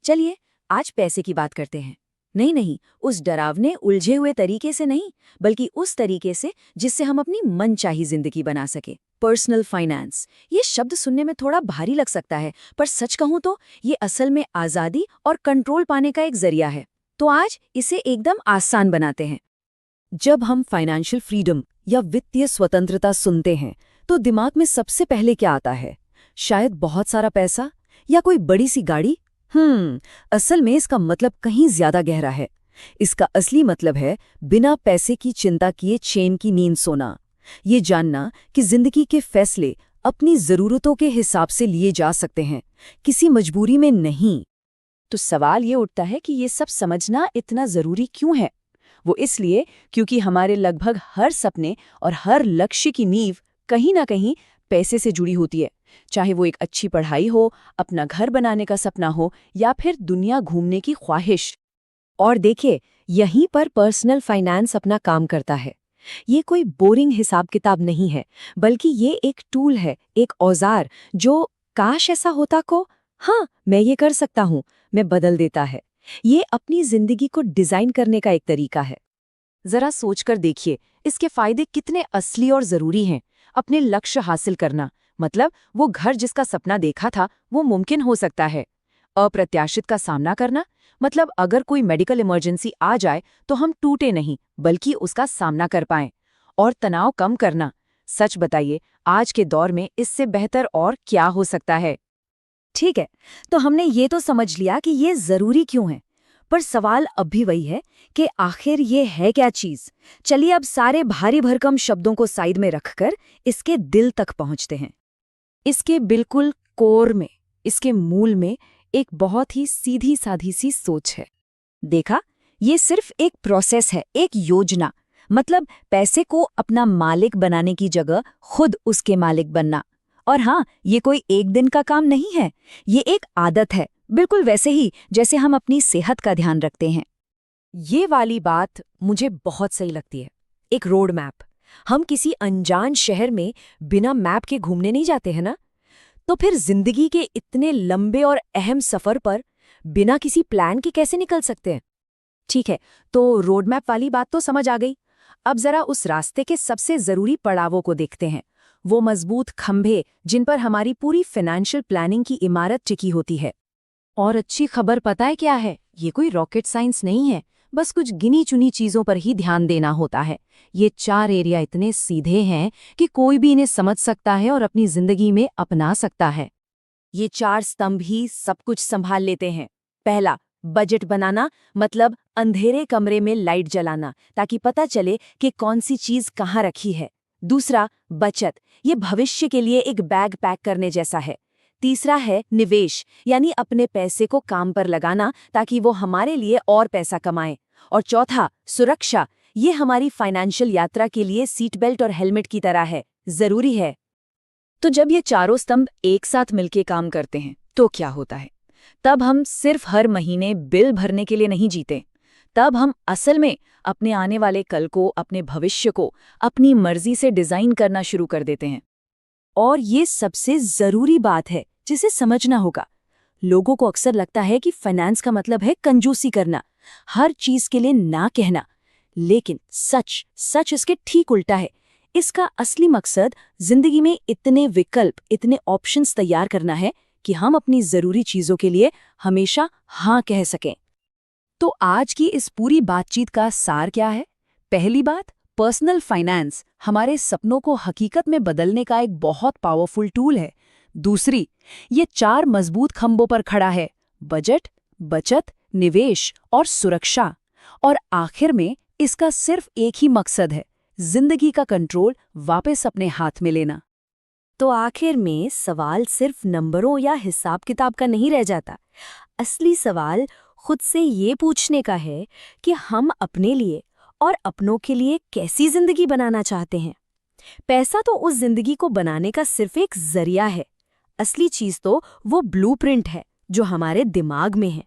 चलिए आज पैसे की बात करते हैं। नहीं नहीं, उस डरावने उलझे हुए तरीके से नहीं, बल्कि उस तरीके से जिससे हम अपनी मनचाही जिंदगी बना सके। पर्सनल फाइनेंस, ये शब्द सुनने में थोड़ा भारी लग सकता है, पर सच कहूं तो ये असल में आज़ादी और कंट्रोल पाने का एक जरिया है। तो आज इसे एकदम आसान बनाते हैं। जब हम फाइनेंशियल फ्रीडम या वित्तीय स्वतंत्रता सुनते हैं तो दिमाग में सबसे पहले क्या आता है? शायद बहुत सारा पैसा या कोई बड़ी सी गाड़ी। असल में इसका मतलब कहीं ज्यादा गहरा है। इसका असली मतलब है बिना पैसे की चिंता किए चैन की नींद सोना। ये जानना कि जिंदगी के फैसले अपनी जरूरतों के हिसाब से लिए जा सकते हैं, किसी मजबूरी में नहीं। तो सवाल ये उठता है कि ये सब समझना इतना जरूरी क्यों है? वो इसलिए क्योंकि हमारे लगभग हर सपने और हर लक्ष्य की नींव कहीं ना कहीं पैसे से जुड़ी होती है। चाहे वो एक अच्छी पढ़ाई हो, अपना घर बनाने का सपना हो या फिर दुनिया घूमने की ख्वाहिश। और देखिए, यहीं पर पर्सनल फाइनेंस अपना काम करता है। ये कोई बोरिंग हिसाब किताब नहीं है, बल्कि ये एक टूल है, एक औजार जो काश ऐसा होता को हाँ मैं ये कर सकता हूँ, मैं बदल देता है। ये अपनी जिंदगी को डिजाइन करने का एक तरीका है। जरा सोचकर देखिए, इसके फायदे कितने असली और जरूरी हैं। अपने लक्ष्य हासिल करना मतलब वो घर जिसका सपना देखा था वो मुमकिन हो सकता है। अप्रत्याशित का सामना करना मतलब अगर कोई मेडिकल इमरजेंसी आ जाए तो हम टूटे नहीं बल्कि उसका सामना कर पाएं। और तनाव कम करना, सच बताइए आज के दौर में इससे बेहतर और क्या हो सकता है? ठीक है, तो हमने ये तो समझ लिया कि ये जरूरी क्यों है, पर सवाल अब भी वही है कि आखिर ये है क्या चीज। चलिए अब सारे भारी भरकम शब्दों को साइड में रखकर इसके दिल तक पहुंचते हैं। इसके बिल्कुल कोर में, इसके मूल में एक बहुत ही सीधी साधी सी सोच है। देखा, ये सिर्फ एक प्रोसेस है, एक योजना। मतलब पैसे को अपना मालिक बनाने की जगह खुद उसके मालिक बनना। और हाँ, ये कोई एक दिन का काम नहीं है, ये एक आदत है, बिल्कुल वैसे ही जैसे हम अपनी सेहत का ध्यान रखते हैं। ये वाली बात मुझे बहुत सही लगती है। एक रोड मैप। हम किसी अनजान शहर में बिना मैप के घूमने नहीं जाते हैं ना? तो फिर जिंदगी के इतने लंबे और अहम सफर पर बिना किसी प्लान के कैसे निकल सकते हैं? ठीक है, तो रोड मैप वाली बात तो समझ आ गई। अब जरा उस रास्ते के सबसे जरूरी पड़ावों को देखते हैं। वो मजबूत खंभे जिन पर हमारी पूरी फाइनेंशियल प्लानिंग की इमारत टिकी होती है। और अच्छी खबर पता है क्या है? ये कोई रॉकेट साइंस नहीं है, बस कुछ गिनी चुनी चीजों पर ही ध्यान देना होता है। ये 4 एरिया इतने सीधे हैं कि कोई भी इन्हें समझ सकता है और अपनी जिंदगी में अपना सकता है। ये 4 स्तंभ ही सब कुछ संभाल लेते हैं। पहला, बजट बनाना, मतलब अंधेरे कमरे में लाइट जलाना ताकि पता चले कि कौन सी चीज कहाँ रखी है। दूसरा, बचत, ये भविष्य के लिए एक बैग पैक करने जैसा है। तीसरा है निवेश, यानी अपने पैसे को काम पर लगाना ताकि वो हमारे लिए और पैसा कमाए। और चौथा, सुरक्षा, ये हमारी फाइनेंशियल यात्रा के लिए सीट बेल्ट और हेलमेट की तरह है, जरूरी है। तो जब ये चारों स्तंभ एक साथ मिलके काम करते हैं तो क्या होता है? तब हम सिर्फ हर महीने बिल भरने के लिए नहीं जीते। तब हम असल में अपने आने वाले कल को, अपने भविष्य को अपनी मर्जी से डिजाइन करना शुरू कर देते हैं। और ये सबसे जरूरी बात है जिसे समझना होगा। लोगों को अक्सर लगता है कि फाइनेंस का मतलब है कंजूसी करना, हर चीज के लिए ना कहना। लेकिन सच इसके ठीक उल्टा है। इसका असली मकसद जिंदगी में इतने विकल्प, इतने ऑप्शंस तैयार करना है कि हम अपनी जरूरी चीजों के लिए हमेशा हाँ कह सकें। तो आज की इस पूरी बातचीत का सार क्या है? पहली बात, पर्सनल फाइनेंस हमारे सपनों को हकीकत में बदलने का एक बहुत पावरफुल टूल है। दूसरी, ये 4 मजबूत खंभों पर खड़ा है: बजट, बचत, निवेश और सुरक्षा। और आखिर में इसका सिर्फ एक ही मकसद है, जिंदगी का कंट्रोल वापस अपने हाथ में लेना। तो आखिर में सवाल सिर्फ नंबरों या हिसाब किताब का नहीं रह जाता। असली सवाल खुद से ये पूछने का है कि हम अपने लिए और अपनों के लिए कैसी जिंदगी बनाना चाहते हैं। पैसा तो उस जिंदगी को बनाने का सिर्फ एक जरिया है। असली चीज तो वो ब्लूप्रिंट है जो हमारे दिमाग में है।